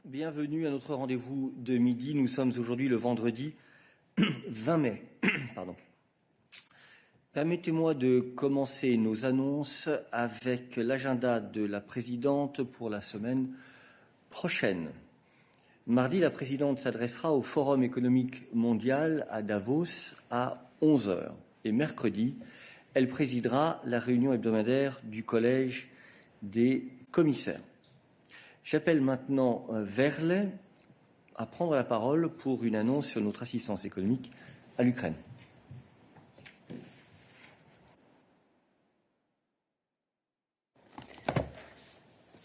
Bienvenue à notre rendez-vous de midi. Nous sommes aujourd'hui le vendredi 20 mai. Permettez-moi de commencer nos annonces avec l'agenda de la présidente pour la semaine prochaine. Mardi, la présidente s'adressera au Forum économique mondial à Davos à 11h. Et mercredi, elle présidera la réunion hebdomadaire du Collège des commissaires. J'appelle maintenant Verle à prendre la parole pour une annonce sur notre assistance économique à l'Ukraine.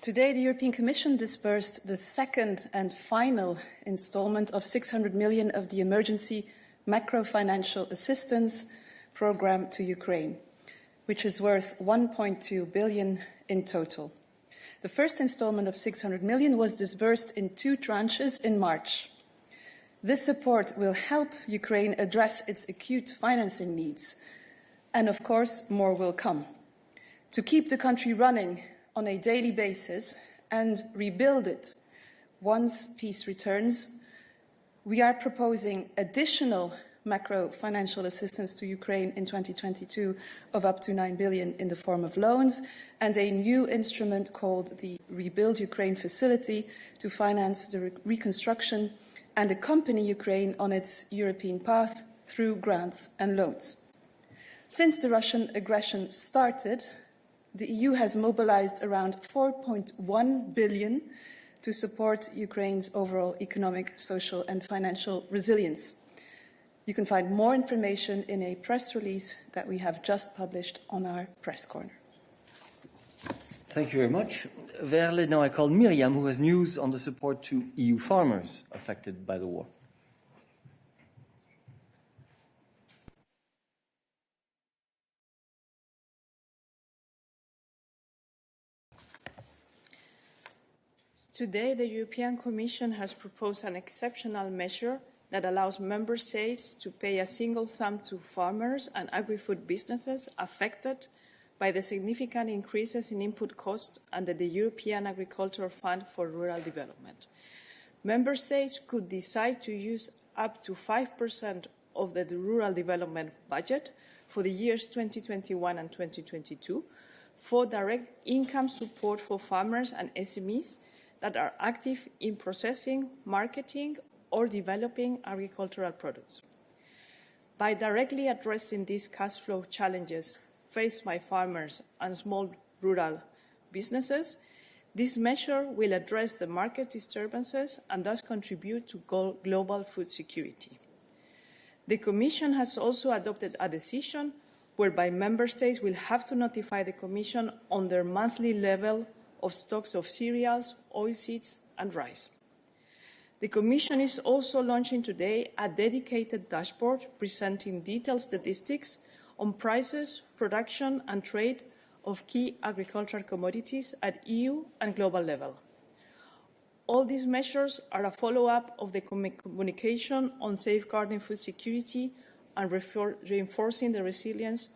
Today, the European Commission disbursed the second and final installment of 600 million of the emergency macro-financial assistance programme to Ukraine, which is worth 1.2 billion in total. The first installment of 600 million was disbursed in 2 tranches in March. This support will help Ukraine address its acute financing needs, and of course, more will come. To keep the country running on a daily basis and rebuild it once peace returns, we are proposing additional macro-financial assistance to Ukraine in 2022 of up to 9 billion in the form of loans, and a new instrument called the Rebuild Ukraine Facility to finance the reconstruction and accompany Ukraine on its European path through grants and loans. Since the Russian aggression started, the EU has mobilized around 4.1 billion to support Ukraine's overall economic, social and financial resilience. You can find more information in a press release that we have just published on our press corner. Thank you very much. Verle, now I call Miriam, who has news on the support to EU farmers affected by the war. Today, the European Commission has proposed an exceptional measure that allows member states to pay a single sum to farmers and agri-food businesses affected by the significant increases in input costs under the European Agricultural Fund for Rural Development. Member states could decide to use up to 5% of the rural development budget for the years 2021 and 2022 for direct income support for farmers and SMEs that are active in processing, marketing, or developing agricultural products. By directly addressing these cash flow challenges faced by farmers and small rural businesses, this measure will address the market disturbances and thus contribute to global food security. The Commission has also adopted a decision whereby member states will have to notify the Commission on their monthly level of stocks of cereals, oilseeds and rice. The Commission is also launching today a dedicated dashboard presenting detailed statistics on prices, production and trade of key agricultural commodities at EU and global level. All these measures are a follow-up of the communication on safeguarding food security and reinforcing the resilience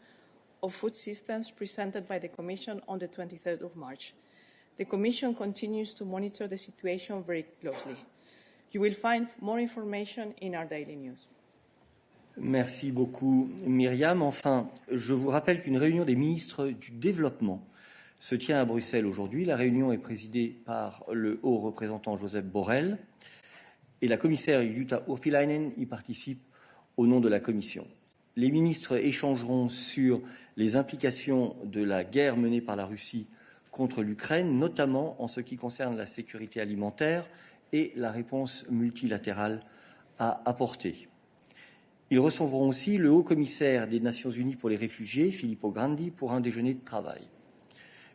of food systems presented by the Commission on the 23rd of March. The Commission continues to monitor the situation very closely. You will find more information in our daily news. Merci beaucoup, Myriam. Enfin, je vous rappelle qu'une réunion des ministres du développement se tient à Bruxelles aujourd'hui. La réunion est présidée par le haut représentant Josep Borrell et la commissaire Jutta Urpilainen y participe au nom de la Commission. Les ministres échangeront sur les implications de la guerre menée par la Russie contre l'Ukraine, notamment en ce qui concerne la sécurité alimentaire et la réponse multilatérale à apporter. Ils recevront aussi le haut-commissaire des Nations Unies pour les réfugiés, Filippo Grandi, pour un déjeuner de travail.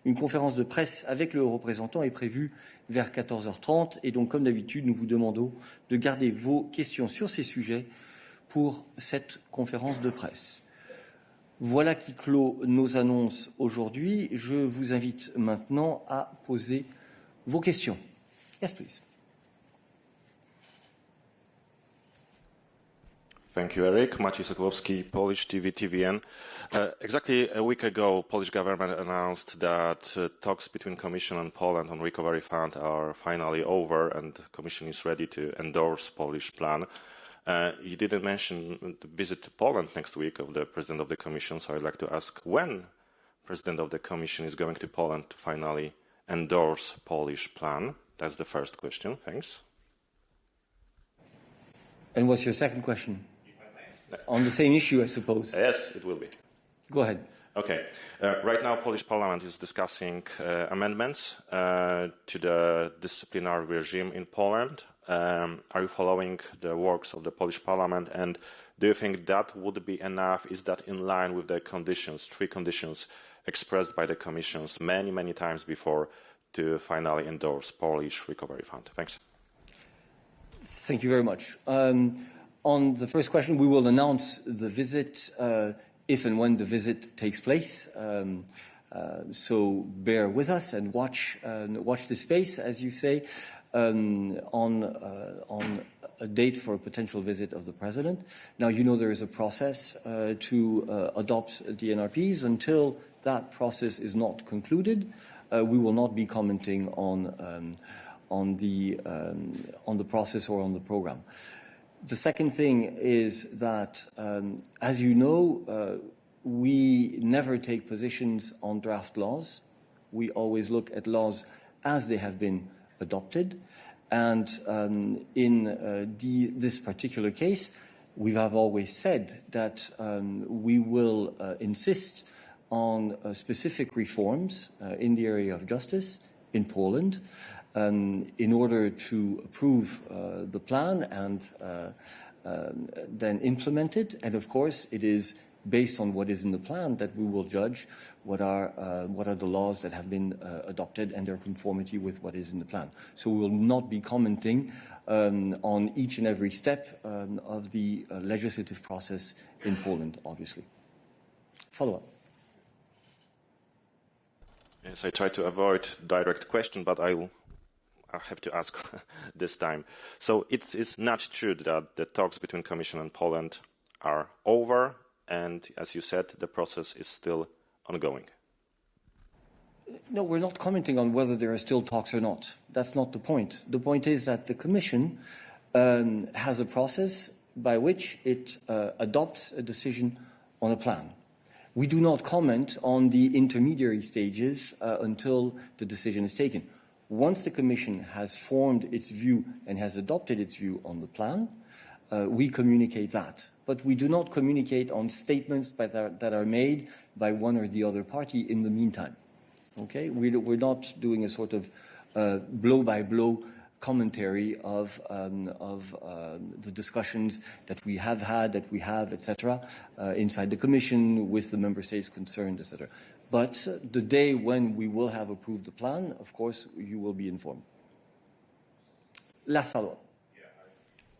Une conférence de presse avec le haut représentant est prévue vers 14h30 et donc, comme d'habitude, nous vous demandons de garder vos questions sur ces sujets pour cette conférence de presse. Voilà qui clôt nos annonces aujourd'hui. Je vous invite maintenant à poser vos questions. Yes, please. Thank you, Eric. Maciej Sokołowski, Polish TV, TVN. Exactly a week ago, Polish government announced that talks between Commission and Poland on Recovery Fund are finally over, and the Commission is ready to endorse Polish plan. You didn't mention the visit to Poland next week of the President of the Commission, so I'd like to ask when President of the Commission is going to Poland to finally endorse Polish plan. That's the first question. Thanks. And what's your second question? On the same issue, I suppose. Yes, it will be. Go ahead. Okay. Right now, Polish Parliament is discussing amendments to the disciplinary regime in Poland. Are you following the works of the Polish Parliament, and do you think that would be enough? Is that in line with the conditions, 3 conditions expressed by the Commissions many, many times before to finally endorse Polish Recovery Fund? Thanks. Thank you very much. On the first question, we will announce the visit if and when the visit takes place. So bear with us and watch this space, as you say, on a date for a potential visit of the President. Now, you know there is a process to adopt the NRPs. Until that process is not concluded, we will not be commenting on the process or on the program. The second thing is that, as you know, we never take positions on draft laws. We always look at laws as they have been adopted. And in this particular case, we have always said that we will insist on specific reforms in the area of justice in Poland, in order to approve the plan and then implement it. And of course, it is based on what is in the plan that we will judge what are the laws that have been adopted and their conformity with what is in the plan. So we will not be commenting on each and every step of the legislative process in Poland, obviously. Follow-up. Yes, I try to avoid direct question, but I have to ask this time. So it's not true that the talks between Commission and Poland are over, and as you said, the process is still ongoing. No, we're not commenting on whether there are still talks or not. That's not the point. The point is that the Commission has a process by which it adopts a decision on a plan. We do not comment on the intermediary stages until the decision is taken. Once the Commission has formed its view and has adopted its view on the plan, we communicate that. But we do not communicate on statements that are made by one or the other party in the meantime. Okay? We're not doing a sort of blow-by-blow commentary of the discussions that we have had, that we have, etc., inside the Commission with the member states concerned, etc. But the day when we will have approved the plan, of course, you will be informed. Last follow-up. Yeah, I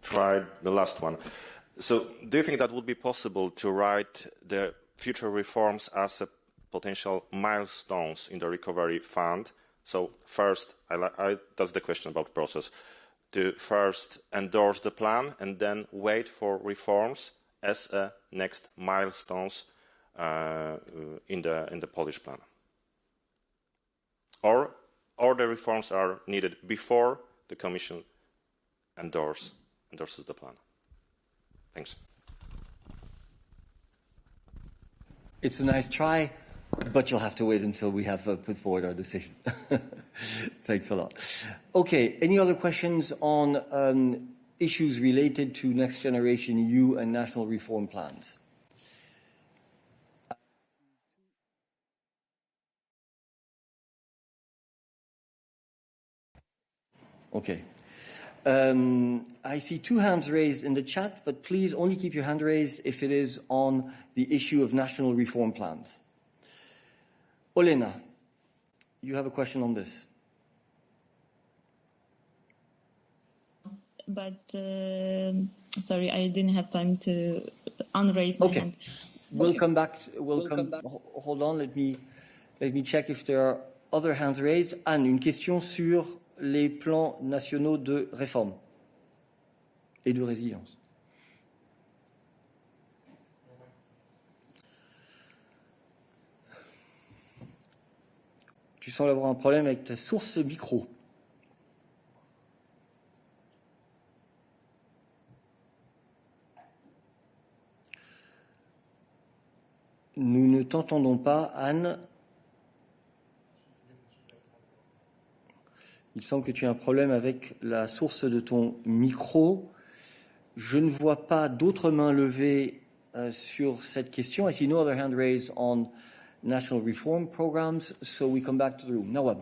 tried the last one. So do you think that would be possible to write the future reforms as a potential milestones in the recovery fund? So first, that's the question about process, to first endorse the plan and then wait for reforms as a next milestones in the Polish plan, or the reforms are needed before the Commission endorses the plan. Thanks. It's a nice try, but you'll have to wait until we have put forward our decision. Thanks a lot. Okay, any other questions on issues related to Next Generation EU and national reform plans? Okay. I see 2 hands raised in the chat, but please only keep your hand raised if it is on the issue of national reform plans. Olena, you have a question on this. But, sorry, I didn't have time to unraise my hand. We'll come back. Hold on, let me check if there are other hands raised. Anne, une question sur les plans nationaux de réforme et de résilience. Tu sembles avoir un problème avec ta source micro. Nous ne t'entendons pas, Anne. Il semble que tu aies un problème avec la source de ton micro. Je ne vois pas d'autres mains levées sur cette question. I see no other hand raised on national reform programs, so we come back to the room. Nawab.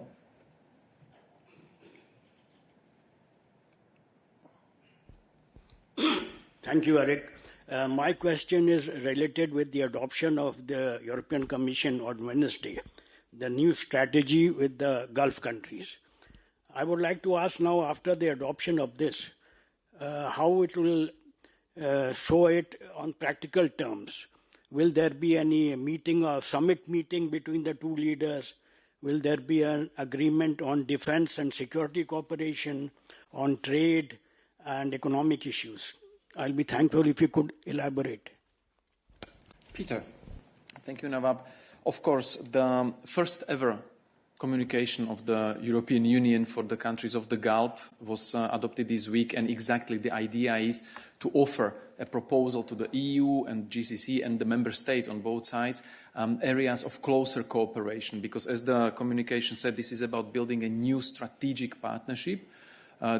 Thank you, Eric. My question is related with the adoption of the European Commission on Wednesday, the new strategy with the Gulf countries. I would like to ask now, after the adoption of this, how it will show it on practical terms. Will there be any meeting or summit meeting between the two leaders? Will there be an agreement on defense and security cooperation, on trade and economic issues? I'll be thankful if you could elaborate. Peter. Thank you, Nawab. Of course, the first ever communication of the European Union for the countries of the Gulf was adopted this week, and exactly the idea is to offer a proposal to the EU and GCC and the member states on both sides, areas of closer cooperation, because as the communication said, this is about building a new strategic partnership.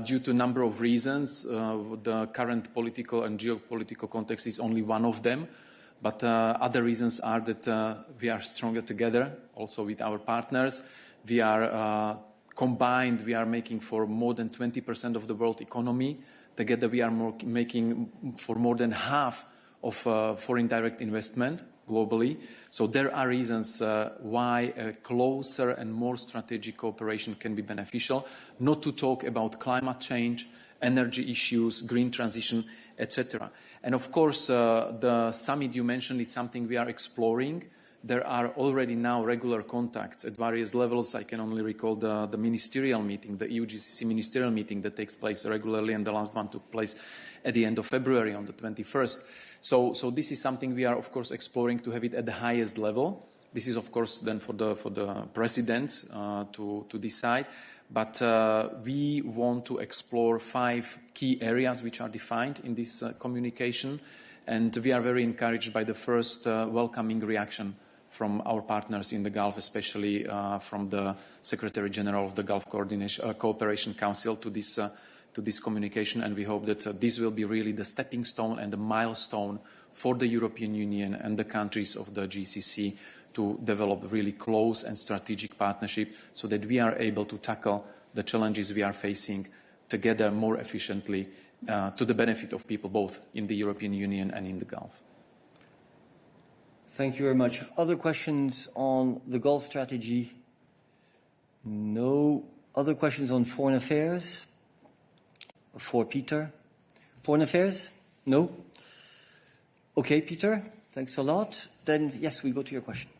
Due to a number of reasons, the current political and geopolitical context is only one of them, but other reasons are that we are stronger together, also with our partners. We are combined, we are making for more than 20% of the world economy. Together we are making for more than half of foreign direct investment globally. So there are reasons why a closer and more strategic cooperation can be beneficial, not to talk about climate change, energy issues, green transition, etc. And of course, the summit you mentioned is something we are exploring. There are already now regular contacts at various levels. I can only recall the ministerial meeting, the EU-GCC ministerial meeting that takes place regularly, and the last one took place at the end of February on the 21st. So this is something we are, of course, exploring to have it at the highest level. This is, of course, then for the presidents to decide. But we want to explore 5 key areas which are defined in this communication, and we are very encouraged by the first welcoming reaction from our partners in the Gulf, especially from the Secretary General of the Gulf Cooperation Council to this communication, and we hope that this will be really the stepping stone and the milestone for the European Union and the countries of the GCC to develop really close and strategic partnership so that we are able to tackle the challenges we are facing together more efficiently to the benefit of people both in the European Union and in the Gulf. Thank you very much. Other questions on the Gulf strategy? No. Other questions on foreign affairs? For Peter? Foreign affairs? No? Okay, Peter, thanks a lot. Then, yes, we go to your question.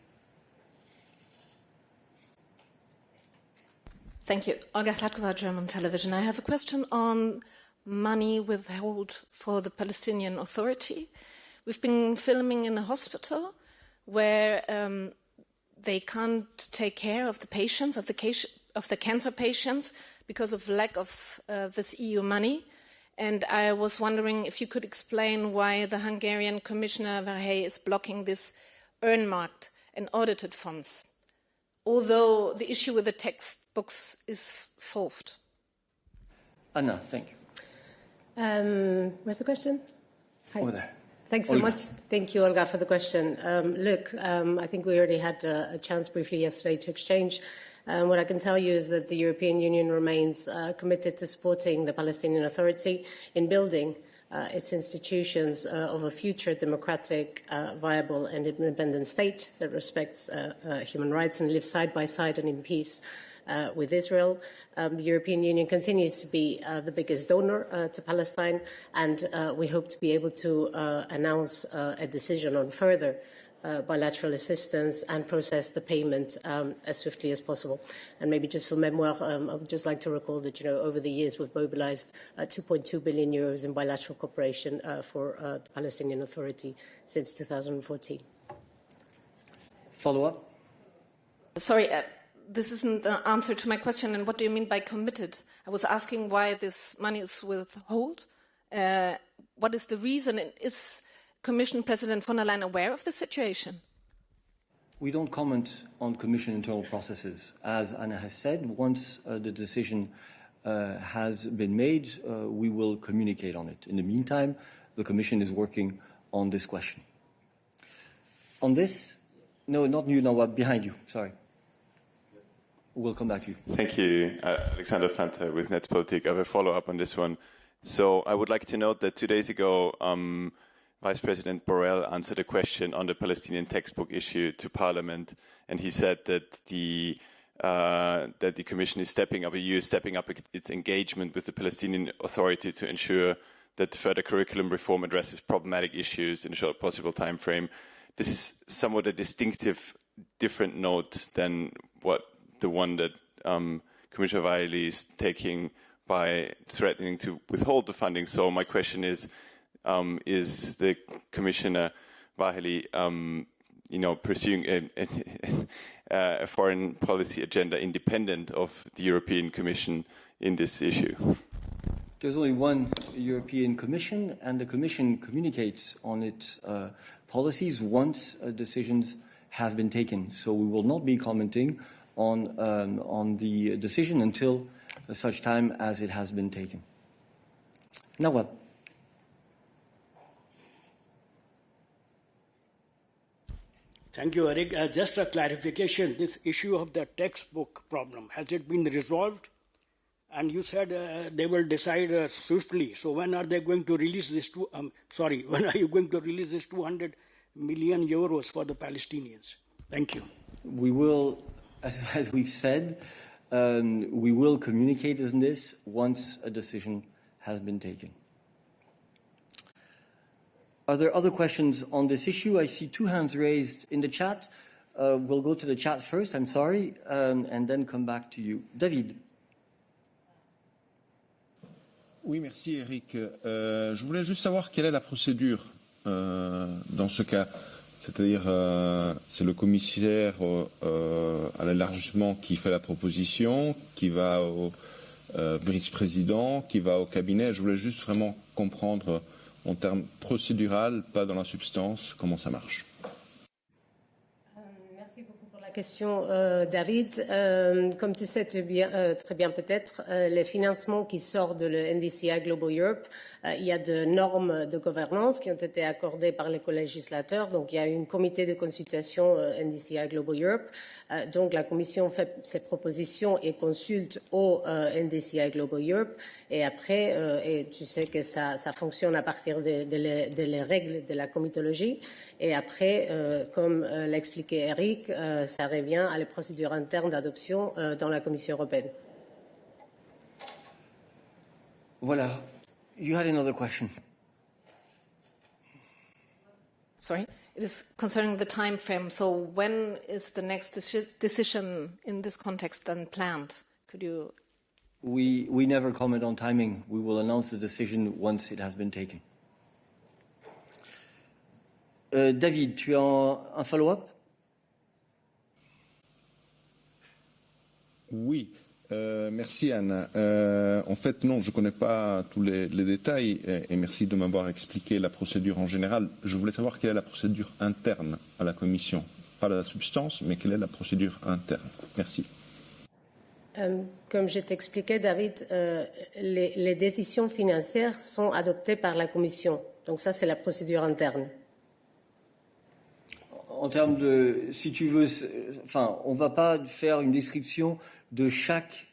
Thank you. Olga Hladkova, German television. I have a question on money withheld for the Palestinian Authority. We've been filming in a hospital where they can't take care of the patients, of the cancer patients, because of lack of this EU money. And I was wondering if you could explain why the Hungarian Commissioner Verhey is blocking this earmarked and audited funds, although the issue with the textbooks is solved. Anna, thank you. Where's the question? Hi. Over there. Thanks so much. Thank you, Olga, for the question. I think we already had a chance briefly yesterday to exchange. What I can tell you is that the European Union remains committed to supporting the Palestinian Authority in building its institutions of a future democratic, viable and independent state that respects human rights and lives side by side and in peace with Israel. The European Union continues to be the biggest donor to Palestine, and we hope to be able to announce a decision on further bilateral assistance and process the payment as swiftly as possible. And maybe just for memoir, I would just like to recall that, over the years we've mobilized 2.2 billion euros in bilateral cooperation for the Palestinian Authority since 2014. Follow up? Sorry, this isn't an answer to my question. And what do you mean by committed? I was asking why this money is withheld. What is the reason? Is Commission President von der Leyen aware of the situation? We don't comment on Commission internal processes. As Anna has said, once the decision has been made, we will communicate on it. In the meantime, the Commission is working on this question. On this, no, not you, no, behind you, sorry. We'll come back to you. Thank you. Alexander Fanta with Netzpolitik. I have a follow-up on this one. So I would like to note that 2 days ago, Vice President Borrell answered a question on the Palestinian textbook issue to Parliament, and he said that the Commission is stepping up, EU is stepping up its engagement with the Palestinian Authority to ensure that further curriculum reform addresses problematic issues in a short possible time frame. This is somewhat a distinctive, different note than the one that Commissioner Vajely is taking by threatening to withhold the funding. So my question is the Commissioner Vajely, pursuing a foreign policy agenda independent of the European Commission in this issue? There's only one European Commission, and the Commission communicates on its policies once decisions have been taken. So we will not be commenting on the decision until such time as it has been taken. Nawab. Thank you, Eric. Just a clarification, this issue of the textbook problem, has it been resolved? And you said they will decide swiftly. So when are they going to release this? When are you going to release this 200 million euros for the Palestinians? Thank you. We will, as we've said, we will communicate on this once a decision has been taken. Are there other questions on this issue? I see 2 hands raised in the chat. We'll go to the chat first, I'm sorry, and then come back to you. David. Oui, merci Eric. Je voulais juste savoir quelle est la procédure dans ce cas. C'est-à-dire, c'est le commissaire à l'élargissement qui fait la proposition, qui va au vice-président, qui va au cabinet. Je voulais juste vraiment comprendre en termes procédural, pas dans la substance, comment ça marche. Merci beaucoup pour la question, David. Comme tu sais très bien peut-être, les financements qui sortent de le NDCI Global Europe, il y a de normes de gouvernance qui ont été accordées par les co-législateurs. Donc, il y a un comité de consultation NDCI Global Europe. Donc, la Commission fait ses propositions et consulte au NDCI Global Europe. Et après, et tu sais que ça fonctionne à partir des règles de la comitologie. Et après, comme l'a expliqué Eric, ça revient à la procédure interne d'adoption dans la Commission européenne. Voilà. You had another question. Sorry? It is concerning the time frame. So when is the next decision in this context then planned? Could you... We never comment on timing. We will announce the decision once it has been taken. David, tu as un follow-up? Oui. Merci Anne. En fait, non, je ne connais pas tous les détails et merci de m'avoir expliqué la procédure en général. Je voulais savoir quelle est la procédure interne à la Commission. Pas la substance, mais quelle est la procédure interne. Merci. Comme je t'expliquais, David, les décisions financières sont adoptées par la Commission. Donc ça, c'est la procédure interne. En termes de, si tu veux, enfin, on ne va pas faire une description de chaque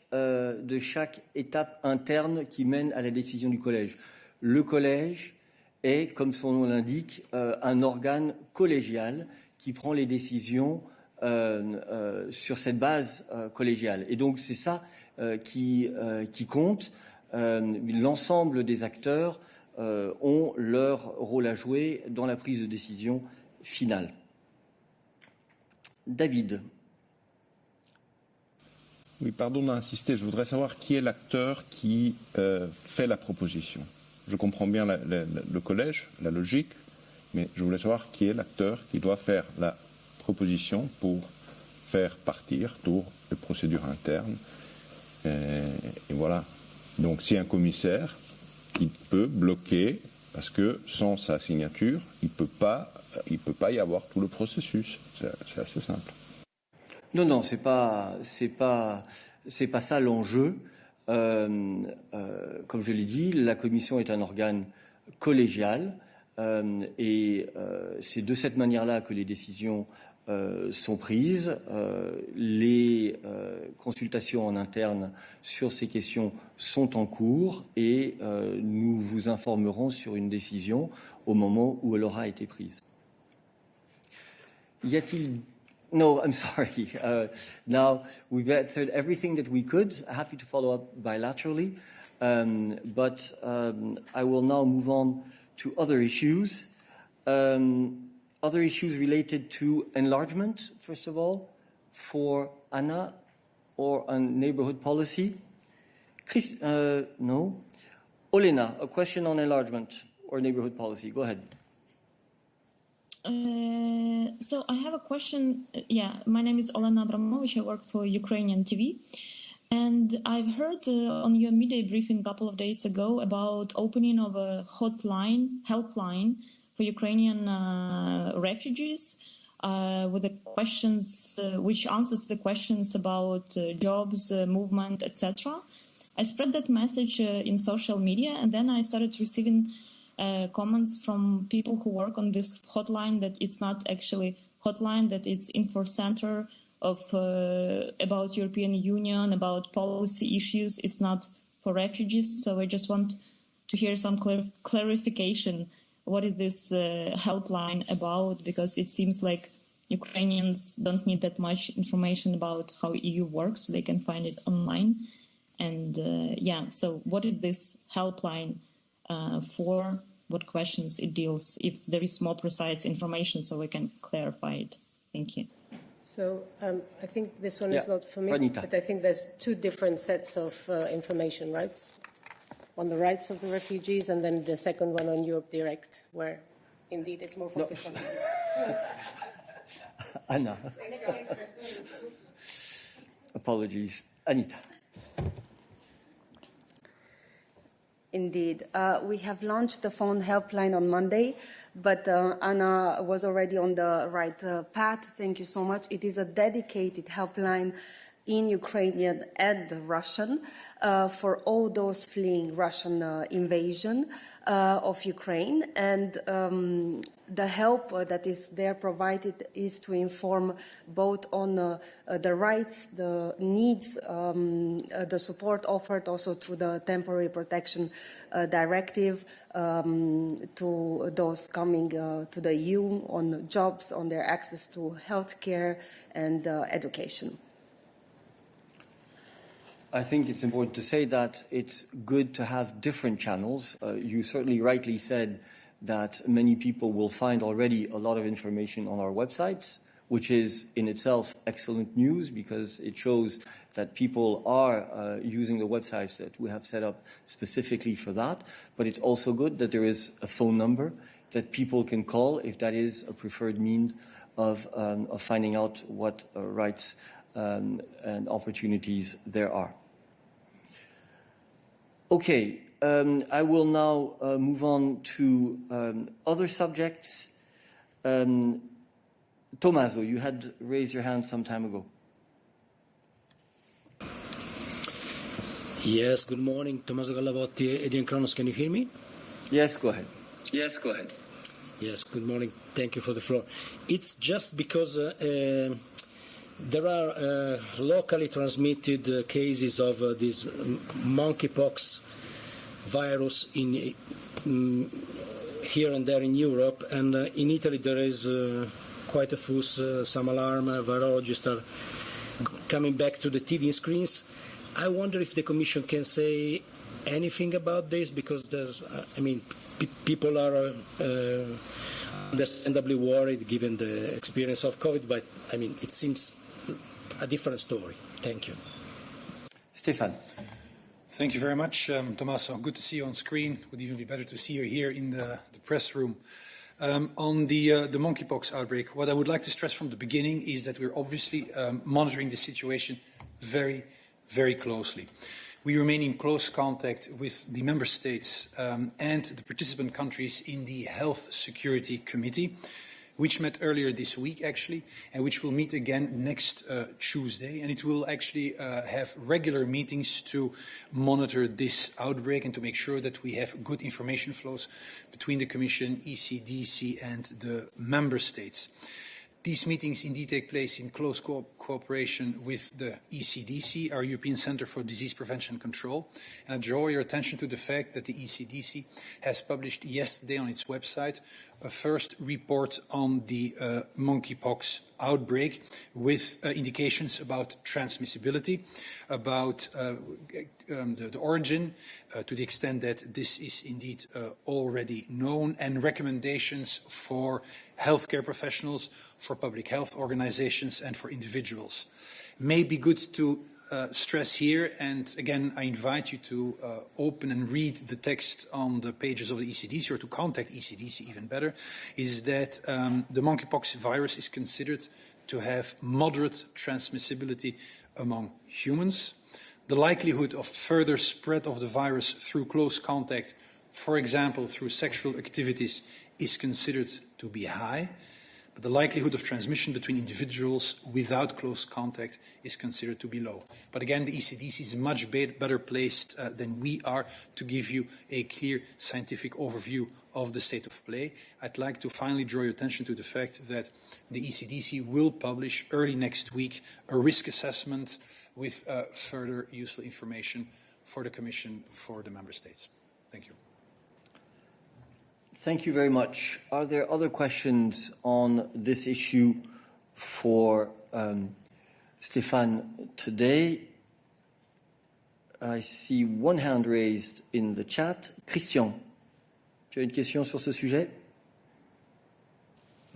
étape interne qui mène à la décision du collège. Le collège est, comme son nom l'indique, un organe collégial qui prend les décisions sur cette base collégiale. Et donc c'est ça qui compte. L'ensemble des acteurs ont leur rôle à jouer dans la prise de décision finale. David. Oui, pardon d'insister, je voudrais savoir qui est l'acteur qui fait la proposition. Je comprends bien le collège, la logique, mais je voulais savoir qui est l'acteur qui doit faire la proposition pour faire partir pour les procédures internes. Et voilà. Donc, c'est un commissaire qui peut bloquer, parce que sans sa signature, il peut pas y avoir tout le processus. C'est assez simple. Non, c'est pas ça l'enjeu. Comme je l'ai dit, la Commission est un organe collégial et c'est de cette manière-là que les décisions sont prises. Les consultations en interne sur ces questions sont en cours et nous vous informerons sur une décision au moment où elle aura été prise. Y a-t-il... No, I'm sorry. Now, we've answered everything that we could. Happy to follow up bilaterally. But I will now move on to other issues. Other issues related to enlargement, first of all, for Anna, or on neighborhood policy. No. Olena, a question on enlargement or neighborhood policy. Go ahead. So I have a question. My name is Olena Abramovich. I work for Ukrainian TV. And I've heard on your midday briefing a couple of days ago about opening of a helpline for Ukrainian refugees with the questions, which answers the questions about jobs, movement, etc. I spread that message in social media, and then I started receiving comments from people who work on this hotline that it's not actually hotline, that it's info center of about European Union, about policy issues. It's not for refugees. So I just want to hear some clarification. What is this helpline about? Because it seems like Ukrainians don't need that much information about how EU works. So they can find it online. And so what is this helpline for? What questions it deals? If there is more precise information, so we can clarify it. Thank you. So I think this one is not for me, but I think there's two different sets of information, right? On the rights of the refugees, and then the second one on Europe Direct, where indeed it's more focused on. Anna. Apologies. Anita. Indeed. We have launched the phone helpline on Monday, but Anna was already on the right path. Thank you so much. It is a dedicated helpline in Ukrainian and Russian for all those fleeing Russian invasion of Ukraine. And the help that is there provided is to inform both on the rights, the needs, the support offered also through the temporary protection directive to those coming to the EU, on jobs, on their access to healthcare and education. I think it's important to say that it's good to have different channels. You certainly rightly said that many people will find already a lot of information on our websites, which is in itself excellent news because it shows that people are using the websites that we have set up specifically for that. But it's also good that there is a phone number that people can call if that is a preferred means of finding out what rights and opportunities there are. Okay, I will now move on to other subjects. Tommaso, you had raised your hand some time ago. Yes, good morning. Tommaso Gallavotti, Edian Kronos. Can you hear me? Yes, go ahead. Yes, go ahead. Yes, good morning. Thank you for the floor. It's just because there are locally transmitted cases of this monkeypox virus in here and there in Europe, and in Italy there is quite a fuss, some alarm, virologists are coming back to the TV screens. I wonder if the Commission can say anything about this, because there's, people are understandably worried given the experience of COVID, but it seems a different story. Thank you. Stefan. Thank you very much, Tommaso. Good to see you on screen. Would even be better to see you here in the press room. On the monkeypox outbreak, what I would like to stress from the beginning is that we're obviously monitoring the situation very, very closely. We remain in close contact with the member states and the participant countries in the Health Security Committee, which met earlier this week, actually, and which will meet again next Tuesday. And it will actually have regular meetings to monitor this outbreak and to make sure that we have good information flows between the Commission, ECDC, and the member states. These meetings indeed take place in close cooperation with the ECDC, our European Centre for Disease Prevention and Control. And I draw your attention to the fact that the ECDC has published yesterday on its website a first report on the monkeypox outbreak with indications about transmissibility, about the origin, to the extent that this is indeed already known, and recommendations for healthcare professionals, for public health organizations, and for individuals. May be good to stress here, and again, I invite you to open and read the text on the pages of the ECDC, or to contact ECDC even better, is that the monkeypox virus is considered to have moderate transmissibility among humans. The likelihood of further spread of the virus through close contact, for example, through sexual activities, is considered to be high. But the likelihood of transmission between individuals without close contact is considered to be low. But again, the ECDC is much better placed than we are to give you a clear scientific overview of the state of play. I'd like to finally draw your attention to the fact that the ECDC will publish early next week a risk assessment with further useful information for the Commission, for the Member States. Thank you. Thank you very much. Are there other questions on this issue for Stéphane today? I see one hand raised in the chat. Christian, tu as une question sur ce sujet?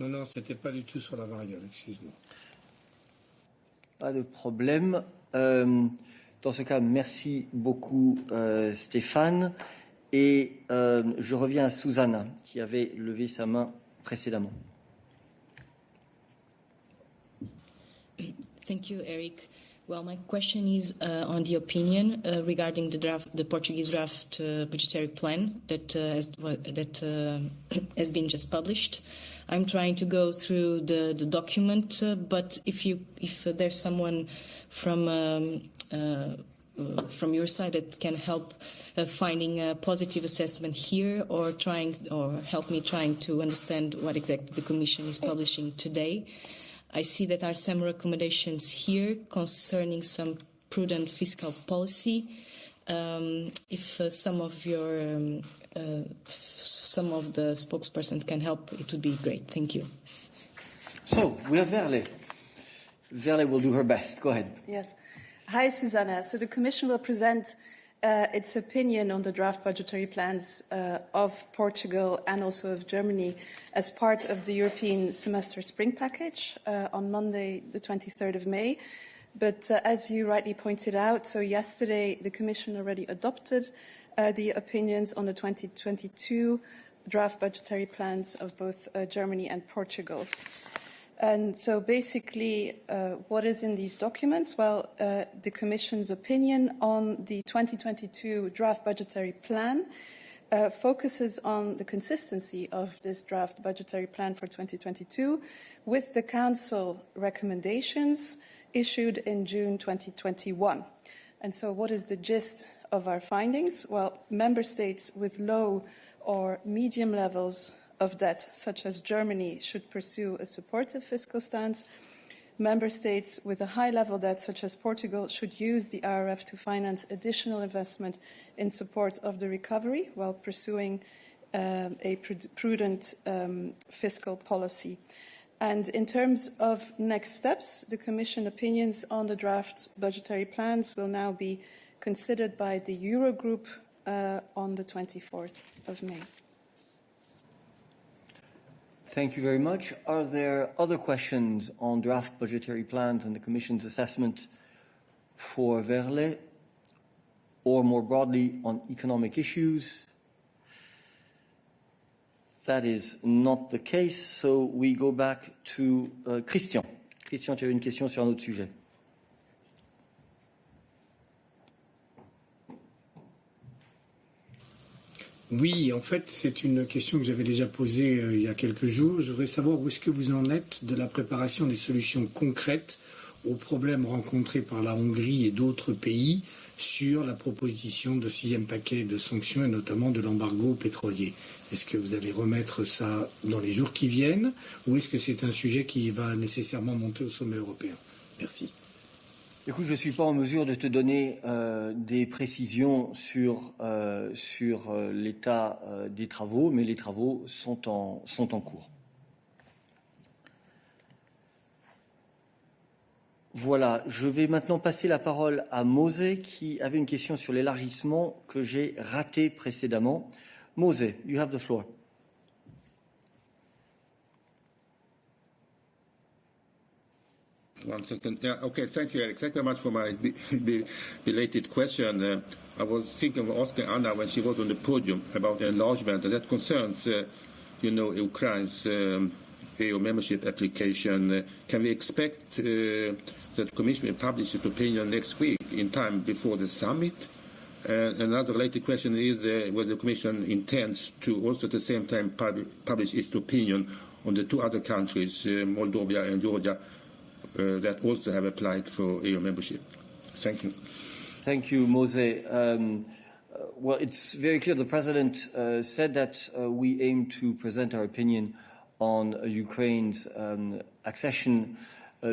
Non, non, c'était pas du tout sur la variole, excuse-moi. Pas de problème. Dans ce cas, merci beaucoup Stéphane. Et je reviens à Susanna, qui avait levé sa main précédemment. Thank you, Eric. Well, my question is on the opinion regarding the Portuguese draft budgetary plan that has been just published. I'm trying to go through the document, but if there's someone from your side that can help finding a positive assessment here, or help me trying to understand what exactly the Commission is publishing today. I see that there are some recommendations here concerning some prudent fiscal policy. If some of the spokespersons can help, it would be great. Thank you. So we have Verle. Verle will do her best. Go ahead. Yes. Hi, Susanna. So the Commission will present its opinion on the draft budgetary plans of Portugal and also of Germany as part of the European semester spring package on Monday, the 23rd of May. But as you rightly pointed out, so yesterday the Commission already adopted the opinions on the 2022 draft budgetary plans of both Germany and Portugal. And so basically, what is in these documents? Well, the Commission's opinion on the 2022 draft budgetary plan focuses on the consistency of this draft budgetary plan for 2022 with the Council recommendations issued in June 2021. And so what is the gist of our findings? Well, member states with low or medium levels of debt, such as Germany, should pursue a supportive fiscal stance. Member states with a high-level debt, such as Portugal, should use the RRF to finance additional investment in support of the recovery while pursuing a prudent fiscal policy. And in terms of next steps, the Commission opinions on the draft budgetary plans will now be considered by the Eurogroup on the 24th of May. Thank you very much. Are there other questions on draft budgetary plans and the Commission's assessment for Verle, or more broadly on economic issues? That is not the case, so we go back to Christian. Christian, tu avais une question sur un autre sujet. Oui, en fait, c'est une question que j'avais déjà posée il y a quelques jours. Je voudrais savoir où est-ce que vous en êtes de la préparation des solutions concrètes aux problèmes rencontrés par la Hongrie et d'autres pays sur la proposition de 6e paquet de sanctions et notamment de l'embargo pétrolier. Est-ce que vous allez remettre ça dans les jours qui viennent ou est-ce que c'est un sujet qui va nécessairement monter au sommet européen? Merci. Écoute, je ne suis pas en mesure de te donner des précisions sur l'état des travaux, mais les travaux sont en cours. Voilà, je vais maintenant passer la parole à Mose qui avait une question sur l'élargissement que j'ai raté précédemment. Mose, you have the floor. One second. Yeah, okay, thank you, Eric. Thank you very much for my belated question. I was thinking of asking Anna when she was on the podium about enlargement, and that concerns, Ukraine's EU membership application. Can we expect that the Commission will publish its opinion next week in time before the summit? Another related question is whether the Commission intends to also at the same time publish its opinion on the two other countries, Moldova and Georgia, that also have applied for EU membership. Thank you. Thank you, Mose. Well, it's very clear the President said that we aim to present our opinion on Ukraine's accession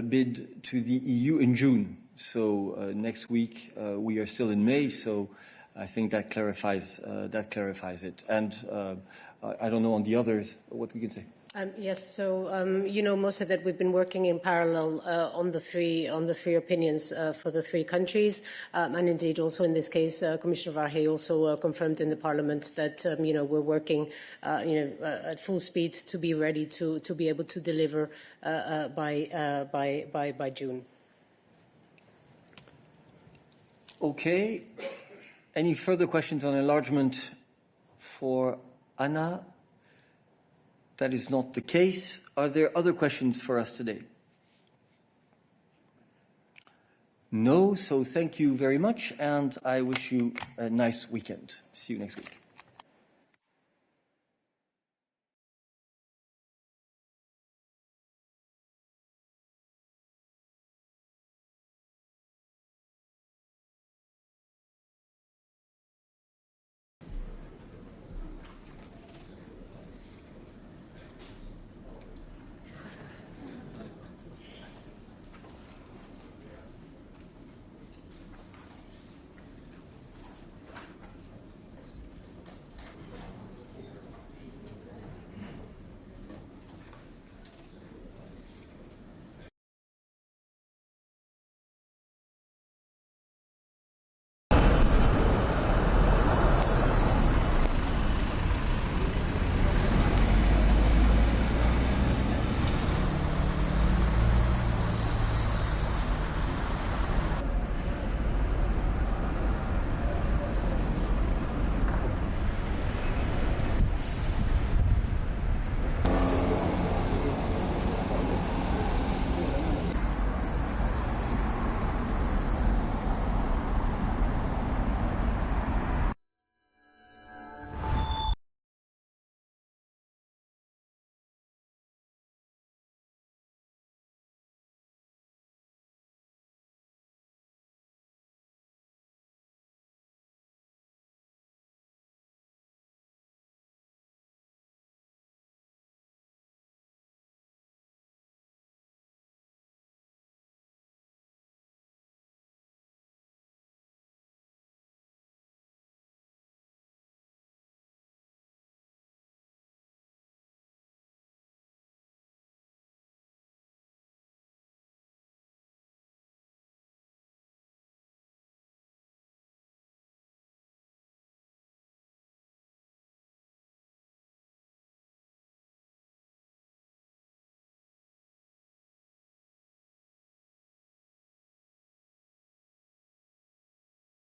bid to the EU in June. So next week we are still in May, so I think that clarifies it. And I don't know on the others what we can say. Yes, so most of that we've been working in parallel on the three opinions for the three countries, and indeed also in this case, Commissioner Várhelyi also confirmed in the Parliament that we're working at full speed to be ready to be able to deliver by June. Okay. Any further questions on enlargement for Anna? That is not the case. Are there other questions for us today? No, so thank you very much, and I wish you a nice weekend. See you next week.